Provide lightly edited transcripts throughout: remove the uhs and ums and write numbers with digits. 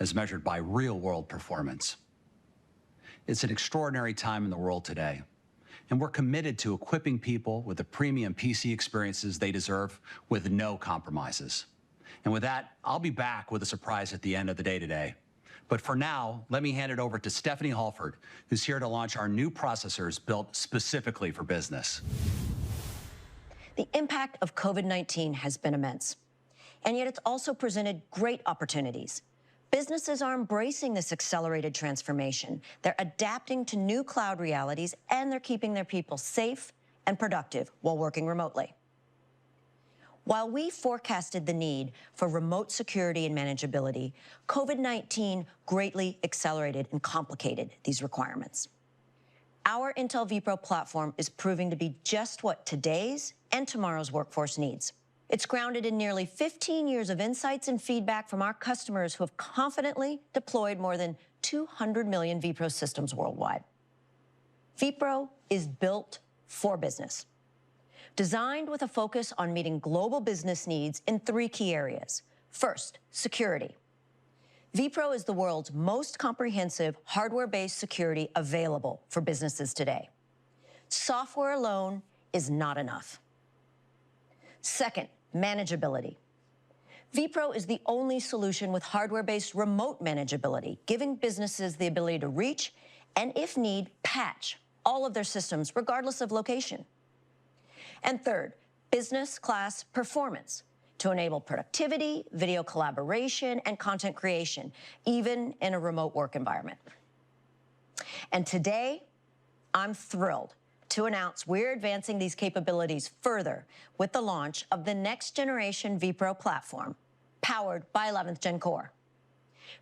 as measured by real-world performance. It's an extraordinary time in the world today, and we're committed to equipping people with the premium PC experiences they deserve with no compromises. And with that, I'll be back with a surprise at the end of the day today. But for now, let me hand it over to Stephanie Halford, who's here to launch our new processors built specifically for business. The impact of COVID-19 has been immense, and yet it's also presented great opportunities. Businesses are embracing this accelerated transformation. They're adapting to new cloud realities, and they're keeping their people safe and productive while working remotely. While we forecasted the need for remote security and manageability, COVID-19 greatly accelerated and complicated these requirements. Our Intel Vpro platform is proving to be just what today's and tomorrow's workforce needs. It's grounded in nearly 15 years of insights and feedback from our customers who have confidently deployed more than 200 million Vpro systems worldwide. Vpro is built for business, designed with a focus on meeting global business needs in 3 key areas. First, security. Vpro is the world's most comprehensive hardware-based security available for businesses today. Software alone is not enough. Second, manageability. Vpro is the only solution with hardware-based remote manageability, giving businesses the ability to reach and, if need, patch all of their systems regardless of location. And third, business class performance to enable productivity, video collaboration, and content creation, even in a remote work environment. And today, I'm thrilled to announce we're advancing these capabilities further with the launch of the next generation Vpro platform, powered by 11th Gen Core.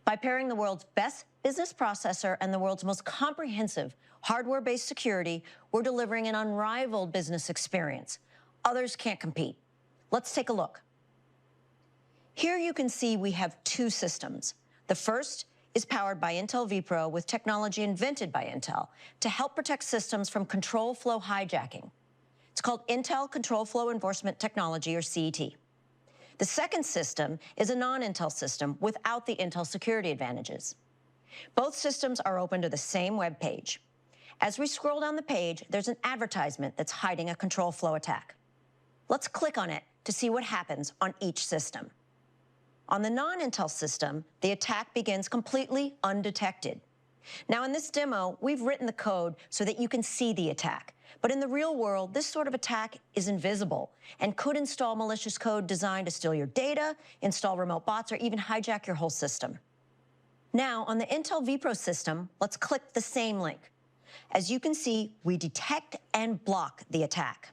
By pairing the world's best business processor and the world's most comprehensive hardware-based security, we're delivering an unrivaled business experience. Others can't compete. Let's take a look. Here you can see we have 2 systems. The first is powered by Intel Vpro with technology invented by Intel to help protect systems from control flow hijacking. It's called Intel Control Flow Enforcement Technology, or CET. The second system is a non-Intel system without the Intel security advantages. Both systems are open to the same web page. As we scroll down the page, there's an advertisement that's hiding a control flow attack. Let's click on it to see what happens on each system. On the non-Intel system, the attack begins completely undetected. Now, in this demo, we've written the code so that you can see the attack. But in the real world, this sort of attack is invisible and could install malicious code designed to steal your data, install remote bots, or even hijack your whole system. Now, on the Intel Vpro system, let's click the same link. As you can see, we detect and block the attack.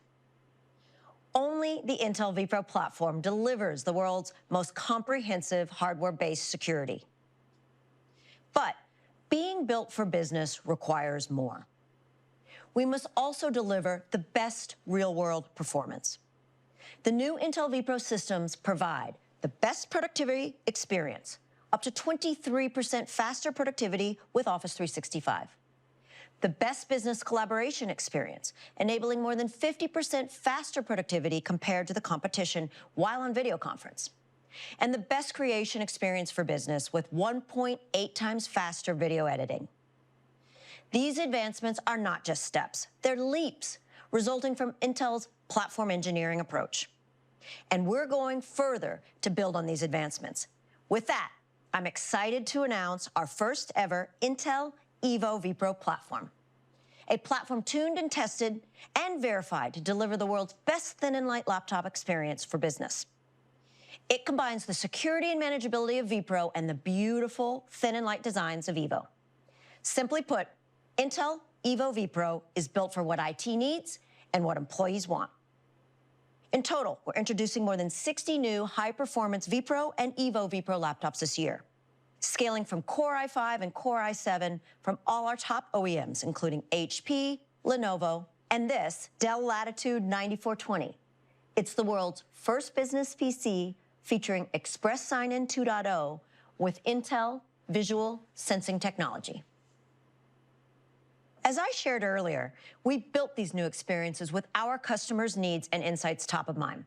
Only the Intel Vpro platform delivers the world's most comprehensive hardware-based security. But being built for business requires more. We must also deliver the best real-world performance. The new Intel Vpro systems provide the best productivity experience, up to 23% faster productivity with Office 365. The best business collaboration experience, enabling more than 50% faster productivity compared to the competition while on video conference. And the best creation experience for business with 1.8 times faster video editing. These advancements are not just steps, they're leaps, resulting from Intel's platform engineering approach. And we're going further to build on these advancements. With that, I'm excited to announce our first ever Intel Evo Vpro platform, a platform tuned and tested and verified to deliver the world's best thin and light laptop experience for business. It combines the security and manageability of Vpro and the beautiful thin and light designs of Evo. Simply put, Intel Evo Vpro is built for what IT needs and what employees want. In total, we're introducing more than 60 new high-performance Vpro and Evo Vpro laptops this year, scaling from Core i5 and Core i7 from all our top OEMs, including HP, Lenovo, and this Dell Latitude 9420. It's the world's first business PC featuring Express Sign-In 2.0 with Intel Visual Sensing technology. As I shared earlier, we built these new experiences with our customers' needs and insights top of mind.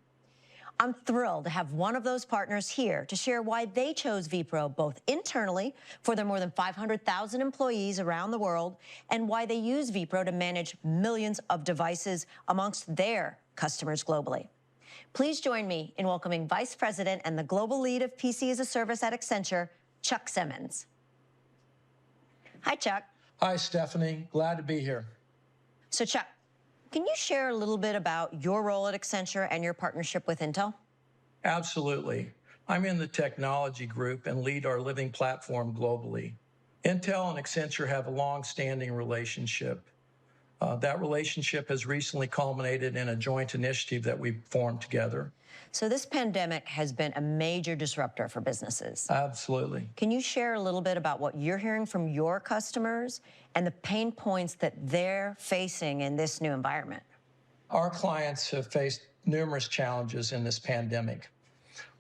I'm thrilled to have one of those partners here to share why they chose Vpro both internally for their more than 500,000 employees around the world and why they use Vpro to manage millions of devices amongst their customers globally. Please join me in welcoming Vice President and the Global Lead of PC as a Service at Accenture, Chuck Simmons. Hi, Chuck. Hi, Stephanie. Glad to be here. So, Chuck, can you share a little bit about your role at Accenture and your partnership with Intel? Absolutely. I'm in the technology group and lead our living platform globally. Intel and Accenture have a long-standing relationship. That relationship has recently culminated in a joint initiative that we formed together. So this pandemic has been a major disruptor for businesses. Absolutely. Can you share a little bit about what you're hearing from your customers and the pain points that they're facing in this new environment? Our clients have faced numerous challenges in this pandemic.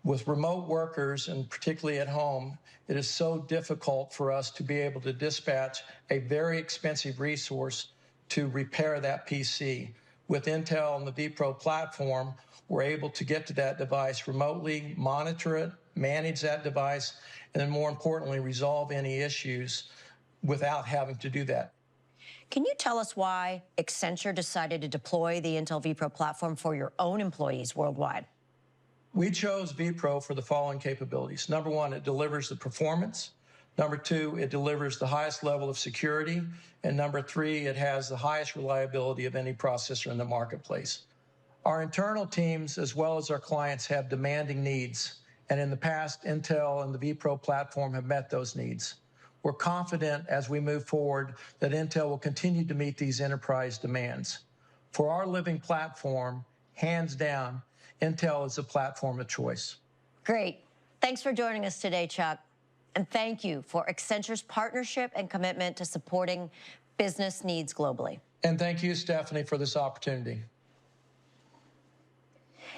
With remote workers, and particularly at home, it is so difficult for us to be able to dispatch a very expensive resource to repair that PC. With Intel and the Vpro platform, we're able to get to that device remotely, monitor it, manage that device, and then more importantly, resolve any issues without having to do that. Can you tell us why Accenture decided to deploy the Intel Vpro platform for your own employees worldwide? We chose Vpro for the following capabilities. Number one, it delivers the performance. Number two, it delivers the highest level of security. And number three, it has the highest reliability of any processor in the marketplace. Our internal teams, as well as our clients, have demanding needs. And in the past, Intel and the Vpro platform have met those needs. We're confident as we move forward that Intel will continue to meet these enterprise demands. For our living platform, hands down, Intel is a platform of choice. Great. Thanks for joining us today, Chuck. And thank you for Accenture's partnership and commitment to supporting business needs globally. And thank you, Stephanie, for this opportunity.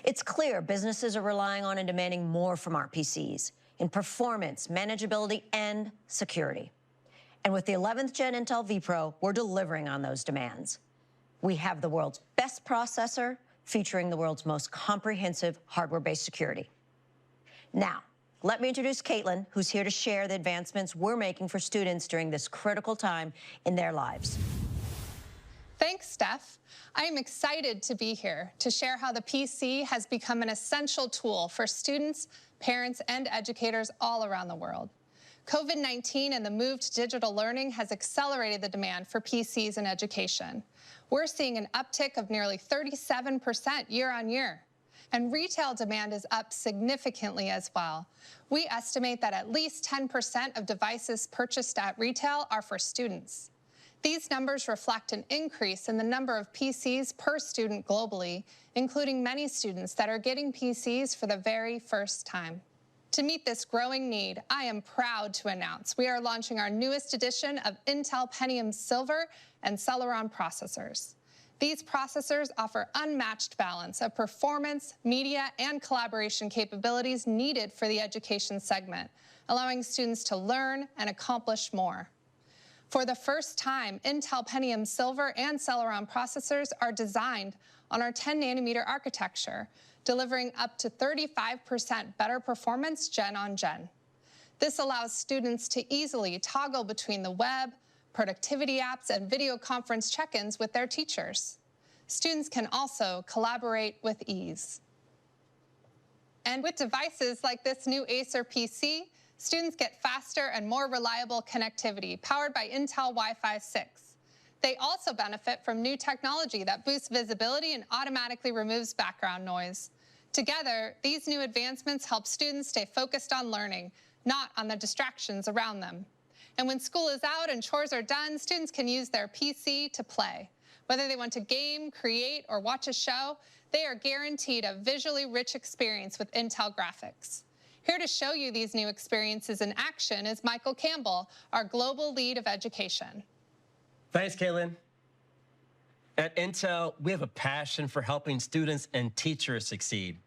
It's clear businesses are relying on and demanding more from our PCs in performance, manageability, and security. And with the 11th Gen Intel Vpro, we're delivering on those demands. We have the world's best processor featuring the world's most comprehensive hardware-based security. Now, let me introduce Caitlin, who's here to share the advancements we're making for students during this critical time in their lives. Thanks, Steph. I am excited to be here to share how the PC has become an essential tool for students, parents, and educators all around the world. COVID-19 and the move to digital learning has accelerated the demand for PCs in education. We're seeing an uptick of nearly 37% year on year. And retail demand is up significantly as well. We estimate that at least 10% of devices purchased at retail are for students. These numbers reflect an increase in the number of PCs per student globally, including many students that are getting PCs for the very first time. To meet this growing need, I am proud to announce we are launching our newest edition of Intel Pentium Silver and Celeron processors. These processors offer unmatched balance of performance, media, and collaboration capabilities needed for the education segment, allowing students to learn and accomplish more. For the first time, Intel Pentium Silver and Celeron processors are designed on our 10-nanometer architecture, delivering up to 35% better performance gen on gen. This allows students to easily toggle between the web, productivity apps, and video conference check-ins with their teachers. Students can also collaborate with ease. And with devices like this new Acer PC, students get faster and more reliable connectivity powered by Intel Wi-Fi 6. They also benefit from new technology that boosts visibility and automatically removes background noise. Together, these new advancements help students stay focused on learning, not on the distractions around them. And when school is out and chores are done, students can use their PC to play. Whether they want to game, create, or watch a show, they are guaranteed a visually rich experience with Intel graphics. Here to show you these new experiences in action is Michael Campbell, our Global Lead of Education. Thanks, Caitlin. At Intel, we have a passion for helping students and teachers succeed.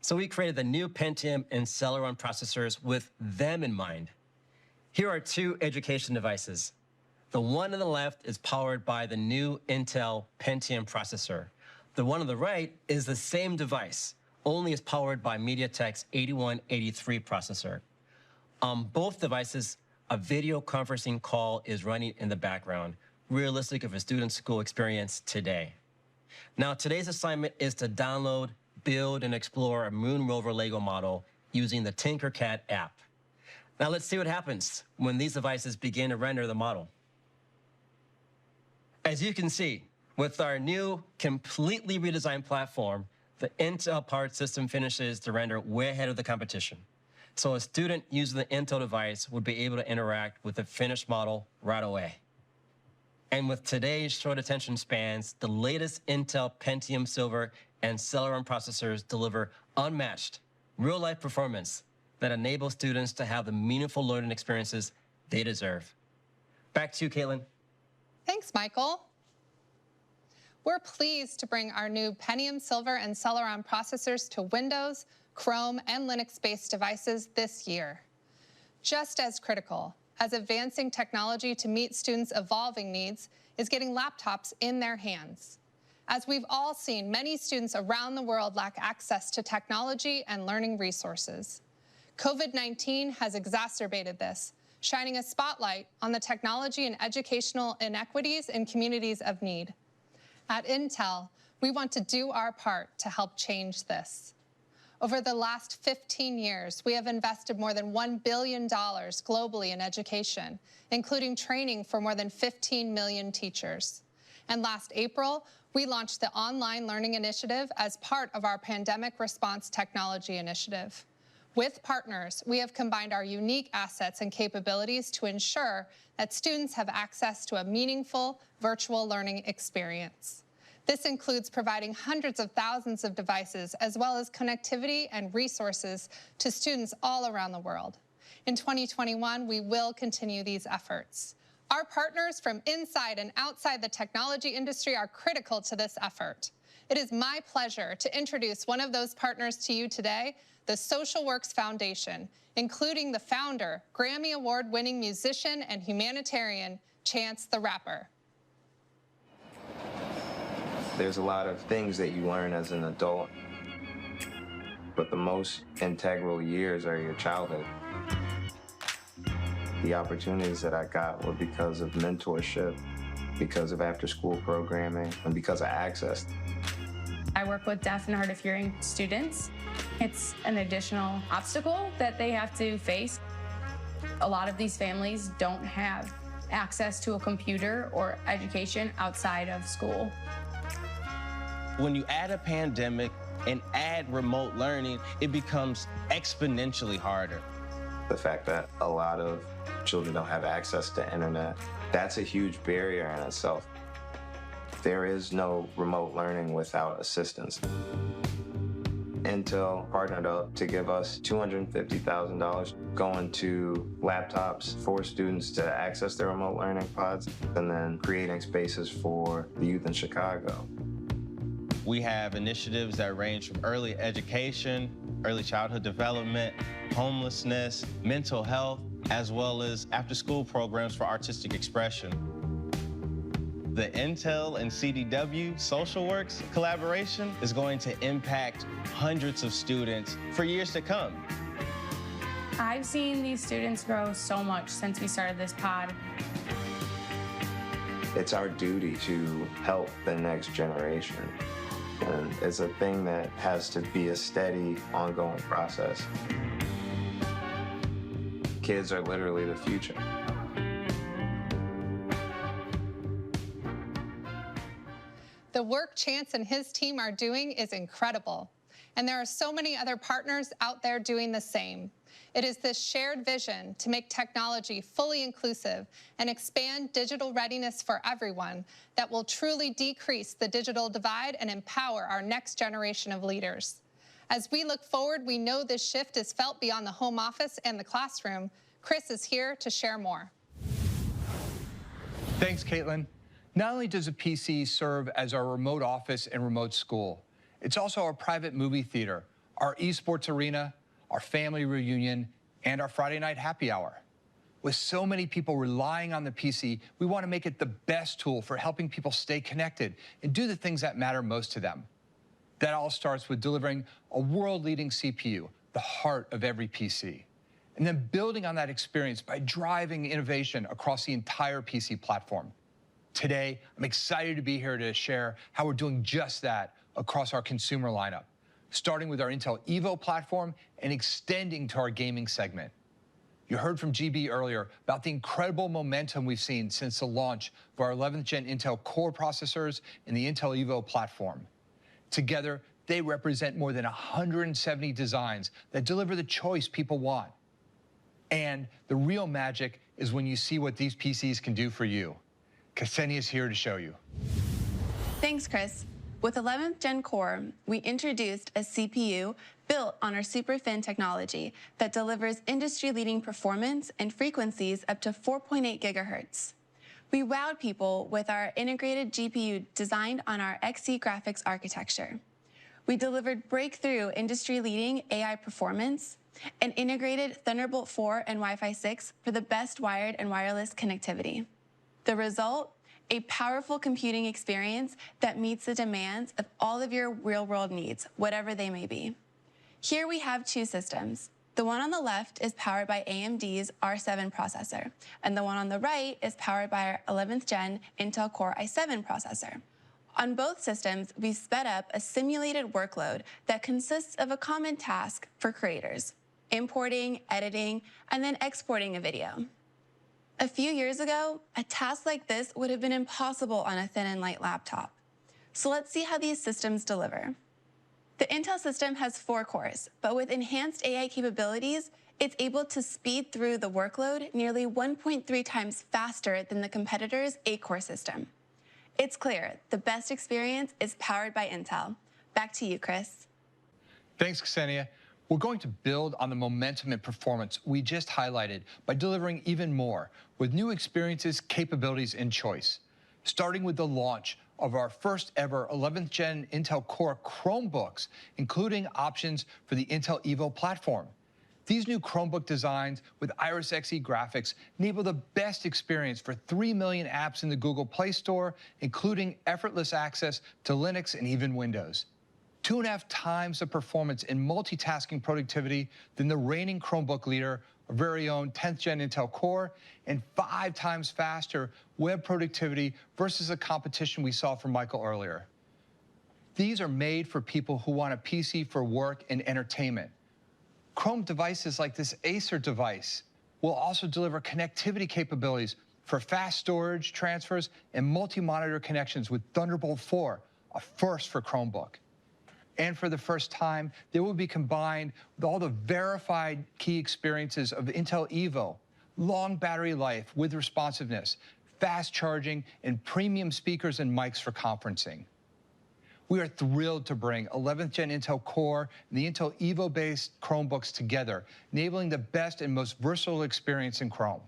So we created the new Pentium and Celeron processors with them in mind. Here are two education devices. The one on the left is powered by the new Intel Pentium processor. The one on the right is the same device, only is powered by MediaTek's 8183 processor. On both devices, a video conferencing call is running in the background, realistic of a student's school experience today. Now, today's assignment is to download, build, and explore a Moon Rover Lego model using the Tinkercad app. Now, let's see what happens when these devices begin to render the model. As you can see, with our new, completely redesigned platform, the Intel-powered system finishes the render way ahead of the competition. So a student using the Intel device would be able to interact with the finished model right away. And with today's short attention spans, the latest Intel Pentium Silver and Celeron processors deliver unmatched, real-life performance that enables students to have the meaningful learning experiences they deserve. Back to you, Caitlin. Thanks, Michael. We're pleased to bring our new Pentium Silver and Celeron processors to Windows, Chrome, and Linux-based devices this year. Just as critical as advancing technology to meet students' evolving needs is getting laptops in their hands. As we've all seen, many students around the world lack access to technology and learning resources. COVID-19 has exacerbated this, shining a spotlight on the technology and educational inequities in communities of need. At Intel, we want to do our part to help change this. Over the last 15 years, we have invested more than $1 billion globally in education, including training for more than 15 million teachers. And last April, we launched the Online Learning Initiative as part of our Pandemic Response Technology Initiative. With partners, we have combined our unique assets and capabilities to ensure that students have access to a meaningful virtual learning experience. This includes providing hundreds of thousands of devices, as well as connectivity and resources to students all around the world. In 2021, we will continue these efforts. Our partners from inside and outside the technology industry are critical to this effort. It is my pleasure to introduce one of those partners to you today, the Social Works Foundation, including the founder, Grammy Award-winning musician and humanitarian, Chance the Rapper. There's a lot of things that you learn as an adult, but the most integral years are your childhood. The opportunities that I got were because of mentorship, because of after-school programming, and because of access. I work with deaf and hard of hearing students. It's an additional obstacle that they have to face. A lot of these families don't have access to a computer or education outside of school. When you add a pandemic and add remote learning, it becomes exponentially harder. The fact that a lot of children don't have access to internet, that's a huge barrier in itself. There is no remote learning without assistance. Intel partnered up to give us $250,000 going to laptops for students to access their remote learning pods, and then creating spaces for the youth in Chicago. We have initiatives that range from early education, early childhood development, homelessness, mental health, as well as after-school programs for artistic expression. The Intel and CDW Social Works collaboration is going to impact hundreds of students for years to come. I've seen these students grow so much since we started this pod. It's our duty to help the next generation. And it's a thing that has to be a steady, ongoing process. Kids are literally the future. The work Chance and his team are doing is incredible. And there are so many other partners out there doing the same. It is this shared vision to make technology fully inclusive and expand digital readiness for everyone that will truly decrease the digital divide and empower our next generation of leaders. As we look forward, we know this shift is felt beyond the home office and the classroom. Chris is here to share more. Thanks, Caitlin. Not only does a PC serve as our remote office and remote school, it's also our private movie theater, our esports arena, our family reunion, and our Friday night happy hour. With so many people relying on the PC, we want to make it the best tool for helping people stay connected and do the things that matter most to them. That all starts with delivering a world-leading CPU, the heart of every PC, and then building on that experience by driving innovation across the entire PC platform. Today, I'm excited to be here to share how we're doing just that across our consumer lineup, starting with our Intel Evo platform and extending to our gaming segment. You heard from GB earlier about the incredible momentum we've seen since the launch of our 11th Gen Intel Core processors in the Intel Evo platform. Together, they represent more than 170 designs that deliver the choice people want. And the real magic is when you see what these PCs can do for you. Ksenia is here to show you. Thanks, Chris. With 11th Gen Core, we introduced a CPU built on our SuperFin technology that delivers industry-leading performance and frequencies up to 4.8 gigahertz. We wowed people with our integrated GPU designed on our Xe graphics architecture. We delivered breakthrough industry-leading AI performance and integrated Thunderbolt 4 and Wi-Fi 6 for the best wired and wireless connectivity. The result? A powerful computing experience that meets the demands of all of your real-world needs, whatever they may be. Here we have two systems. The one on the left is powered by AMD's R7 processor, and the one on the right is powered by our 11th Gen Intel Core i7 processor. On both systems, we've sped up a simulated workload that consists of a common task for creators: importing, editing, and then exporting a video. A few years ago, a task like this would have been impossible on a thin and light laptop. So let's see how these systems deliver. The Intel system has 4 cores, but with enhanced AI capabilities, it's able to speed through the workload nearly 1.3 times faster than the competitor's 8-core system. It's clear the best experience is powered by Intel. Back to you, Chris. Thanks, Ksenia. We're going to build on the momentum and performance we just highlighted by delivering even more with new experiences, capabilities, and choice. Starting with the launch of our first ever 11th Gen Intel Core Chromebooks, including options for the Intel Evo platform. These new Chromebook designs with Iris Xe graphics enable the best experience for 3 million apps in the Google Play Store, including effortless access to Linux and even Windows. 2.5 times the performance in multitasking productivity than the reigning Chromebook leader, our very own 10th Gen Intel Core, and 5 times faster web productivity versus the competition we saw from Michael earlier. These are made for people who want a PC for work and entertainment. Chrome devices like this Acer device will also deliver connectivity capabilities for fast storage transfers and multi-monitor connections with Thunderbolt 4, a first for Chromebook. And for the first time, they will be combined with all the verified key experiences of Intel Evo: long battery life with responsiveness, fast charging, and premium speakers and mics for conferencing. We are thrilled to bring 11th Gen Intel Core and the Intel Evo-based Chromebooks together, enabling the best and most versatile experience in Chrome.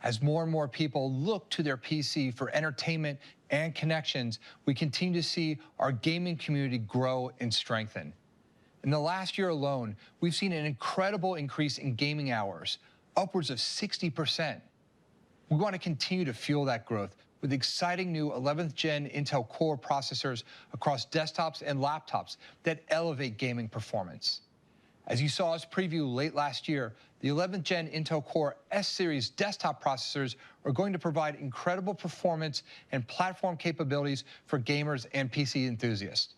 As more and more people look to their PC for entertainment and connections, we continue to see our gaming community grow and strengthen. In the last year alone, we've seen an incredible increase in gaming hours, upwards of 60%. We want to continue to fuel that growth with exciting new 11th Gen Intel Core processors across desktops and laptops that elevate gaming performance. As you saw us preview late last year, the 11th Gen Intel Core S-Series desktop processors are going to provide incredible performance and platform capabilities for gamers and PC enthusiasts.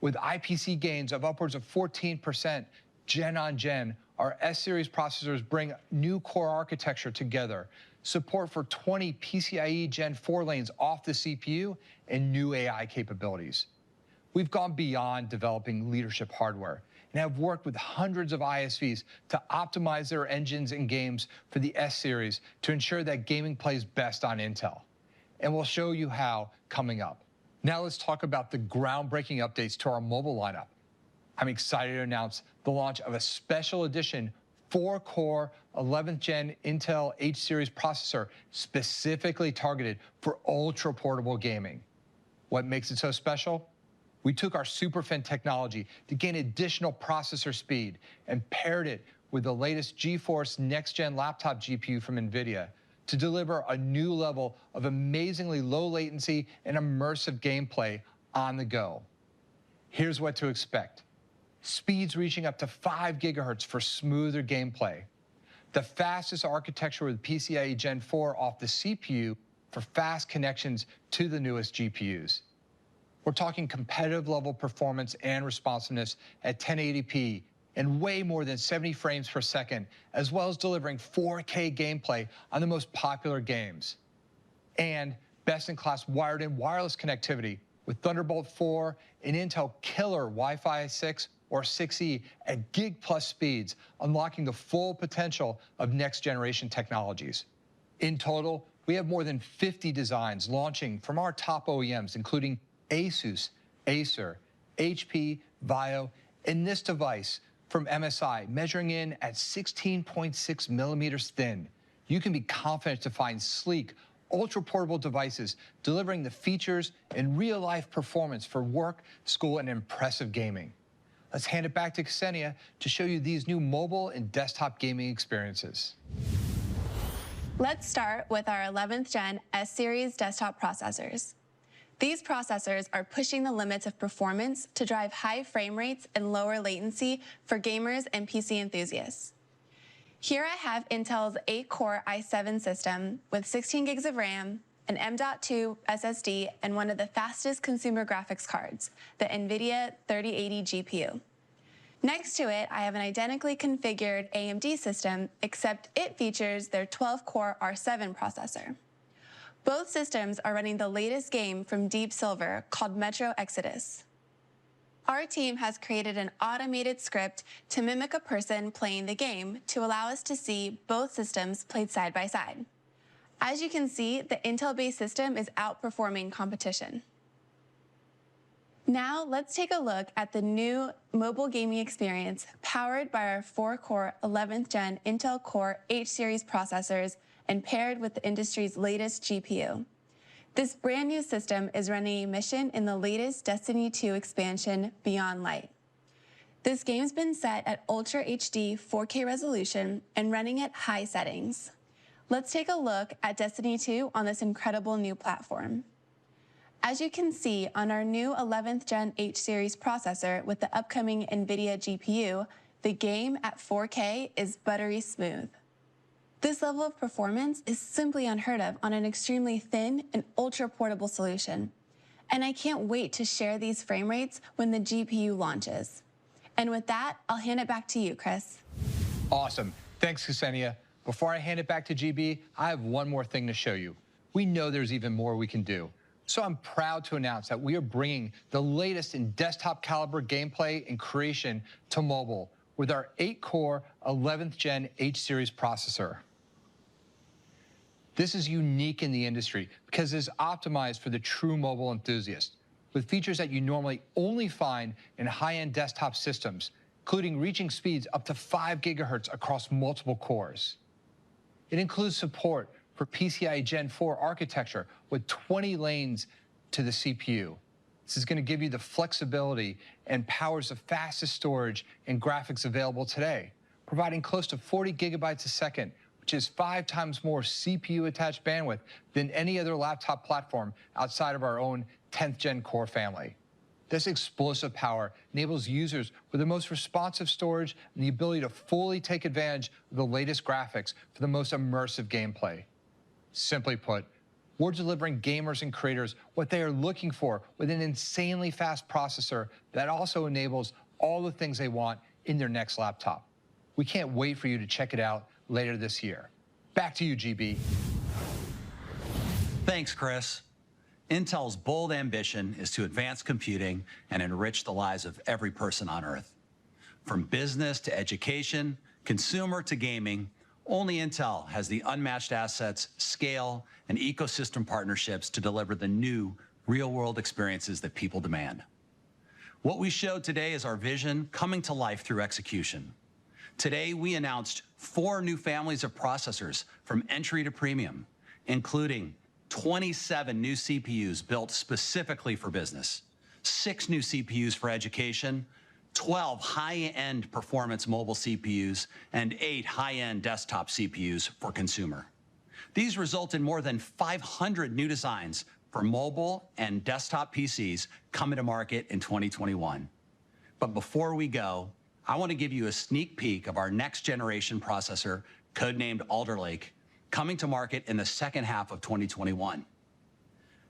With IPC gains of upwards of 14% gen on gen, our S-Series processors bring new core architecture together, support for 20 PCIe Gen 4 lanes off the CPU, and new AI capabilities. We've gone beyond developing leadership hardware and have worked with hundreds of ISVs to optimize their engines and games for the S-Series to ensure that gaming plays best on Intel. And we'll show you how coming up. Now let's talk about the groundbreaking updates to our mobile lineup. I'm excited to announce the launch of a special edition 4-core 11th Gen Intel H-Series processor specifically targeted for ultra-portable gaming. What makes it so special? We took our SuperFin technology to gain additional processor speed and paired it with the latest GeForce next-gen laptop GPU from NVIDIA to deliver a new level of amazingly low latency and immersive gameplay on the go. Here's what to expect. Speeds reaching up to 5 gigahertz for smoother gameplay. The fastest architecture with PCIe Gen 4 off the CPU for fast connections to the newest GPUs. We're talking competitive level performance and responsiveness at 1080p and way more than 70 frames per second, as well as delivering 4K gameplay on the most popular games. And best-in-class wired and wireless connectivity with Thunderbolt 4 and Intel killer Wi-Fi 6 or 6E at gig-plus speeds, unlocking the full potential of next-generation technologies. In total, we have more than 50 designs launching from our top OEMs, including Asus, Acer, HP, Vio, and this device from MSI, measuring in at 16.6 millimeters thin. You can be confident to find sleek, ultra-portable devices delivering the features and real-life performance for work, school, and impressive gaming. Let's hand it back to Ksenia to show you these new mobile and desktop gaming experiences. Let's start with our 11th Gen S-Series desktop processors. These processors are pushing the limits of performance to drive high frame rates and lower latency for gamers and PC enthusiasts. Here I have Intel's 8-core i7 system with 16 gigs of RAM, an M.2 SSD, and one of the fastest consumer graphics cards, the NVIDIA 3080 GPU. Next to it, I have an identically configured AMD system, except it features their 12-core R7 processor. Both systems are running the latest game from Deep Silver called Metro Exodus. Our team has created an automated script to mimic a person playing the game to allow us to see both systems played side by side. As you can see, the Intel-based system is outperforming competition. Now let's take a look at the new mobile gaming experience powered by our 4-core 11th Gen Intel Core H-Series processors and paired with the industry's latest GPU. This brand new system is running a mission in the latest Destiny 2 expansion, Beyond Light. This game's been set at Ultra HD 4K resolution and running at high settings. Let's take a look at Destiny 2 on this incredible new platform. As you can see on our new 11th Gen H-Series processor with the upcoming NVIDIA GPU, the game at 4K is buttery smooth. This level of performance is simply unheard of on an extremely thin and ultra-portable solution. And I can't wait to share these frame rates when the GPU launches. And with that, I'll hand it back to you, Chris. Awesome. Thanks, Ksenia. Before I hand it back to GB, I have one more thing to show you. We know there's even more we can do. So I'm proud to announce that we are bringing the latest in desktop caliber gameplay and creation to mobile with our 8-core 11th Gen H-Series processor. This is unique in the industry because it is optimized for the true mobile enthusiast, with features that you normally only find in high-end desktop systems, including reaching speeds up to 5 gigahertz across multiple cores. It includes support for PCIe Gen 4 architecture with 20 lanes to the CPU. This is going to give you the flexibility and powers the fastest storage and graphics available today, providing close to 40 gigabytes a second, which is 5 times more CPU-attached bandwidth than any other laptop platform outside of our own 10th Gen Core family. This explosive power enables users with the most responsive storage and the ability to fully take advantage of the latest graphics for the most immersive gameplay. Simply put, we're delivering gamers and creators what they are looking for with an insanely fast processor that also enables all the things they want in their next laptop. We can't wait for you to check it out later this year. Back to you, GB. Thanks, Chris. Intel's bold ambition is to advance computing and enrich the lives of every person on Earth. From business to education, consumer to gaming, only Intel has the unmatched assets, scale, and ecosystem partnerships to deliver the new, real-world experiences that people demand. What we showed today is our vision coming to life through execution. Today, we announced 4 new families of processors from entry to premium, including 27 new CPUs built specifically for business, 6 new CPUs for education, 12 high-end performance mobile CPUs, and 8 high-end desktop CPUs for consumer. These result in more than 500 new designs for mobile and desktop PCs coming to market in 2021. But before we go, I want to give you a sneak peek of our next generation processor, codenamed Alder Lake, coming to market in the second half of 2021.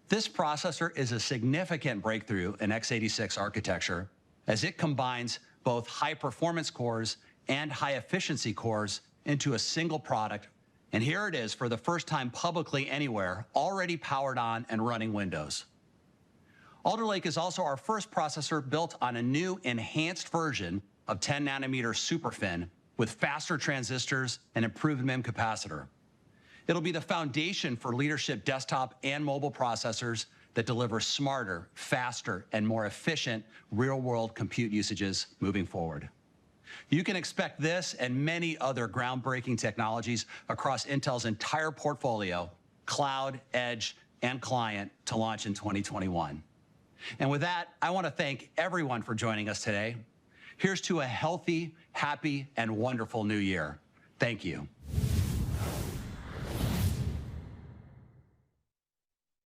This processor is a significant breakthrough in x86 architecture as it combines both high-performance cores and high-efficiency cores into a single product. And here it is for the first time publicly anywhere, already powered on and running Windows. Alder Lake is also our first processor built on a new enhanced version of 10 nanometer SuperFin with faster transistors and improved MEM capacitor. It'll be the foundation for leadership desktop and mobile processors that deliver smarter, faster, and more efficient real-world compute usages moving forward. You can expect this and many other groundbreaking technologies across Intel's entire portfolio, cloud, edge, and client, to launch in 2021. And with that, I want to thank everyone for joining us today. Here's to a healthy, happy, and wonderful new year. Thank you.